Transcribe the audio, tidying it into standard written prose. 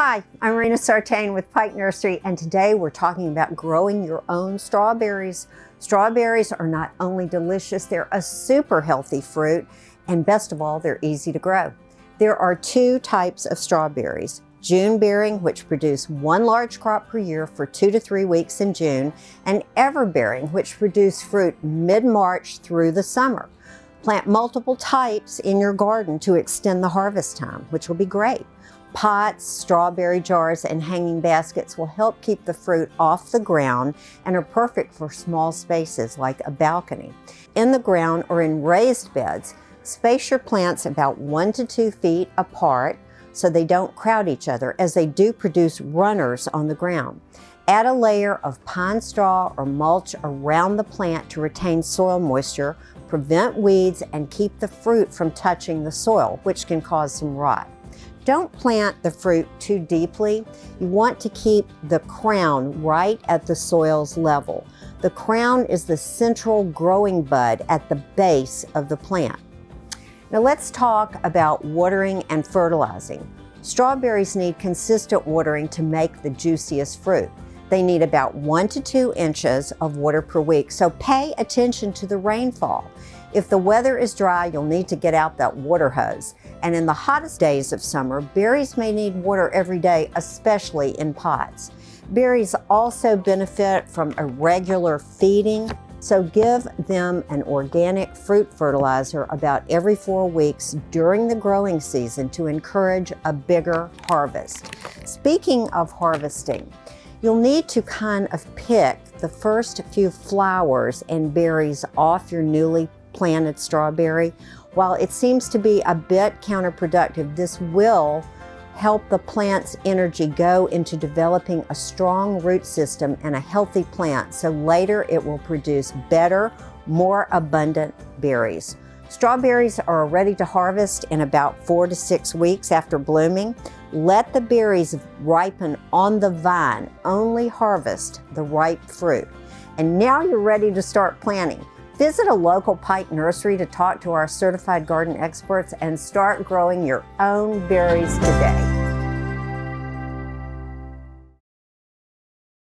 Hi, I'm Rena Sartain with Pike Nursery, and today we're talking about growing your own strawberries. Strawberries are not only delicious, they're a super healthy fruit, and best of all, they're easy to grow. There are two types of strawberries: June-bearing, which produce one large crop per year for 2 to 3 weeks in June, and ever-bearing, which produce fruit mid-March through the summer. Plant multiple types in your garden to extend the harvest time, which will be great. Pots, strawberry jars, and hanging baskets will help keep the fruit off the ground and are perfect for small spaces like a balcony. In the ground or in raised beds, space your plants about 1 to 2 feet apart so they don't crowd each other, as they do produce runners on the ground. Add a layer of pine straw or mulch around the plant to retain soil moisture, prevent weeds, and keep the fruit from touching the soil, which can cause some rot. Don't plant the fruit too deeply. You want to keep the crown right at the soil's level. The crown is the central growing bud at the base of the plant. Now let's talk about watering and fertilizing. Strawberries need consistent watering to make the juiciest fruit. They need about 1 to 2 inches of water per week, so pay attention to the rainfall. If the weather is dry, you'll need to get out that water hose. And in the hottest days of summer, berries may need water every day, especially in pots. Berries also benefit from a regular feeding, so give them an organic fruit fertilizer about every 4 weeks during the growing season to encourage a bigger harvest. Speaking of harvesting, you'll need to kind of pick the first few flowers and berries off your newly planted strawberry. While it seems to be a bit counterproductive, this will help the plant's energy go into developing a strong root system and a healthy plant, so later it will produce better, more abundant berries. Strawberries are ready to harvest in about 4 to 6 weeks after blooming. Let the berries ripen on the vine. Only harvest the ripe fruit. And now you're ready to start planting. Visit a local Pike Nursery to talk to our certified garden experts and start growing your own berries today.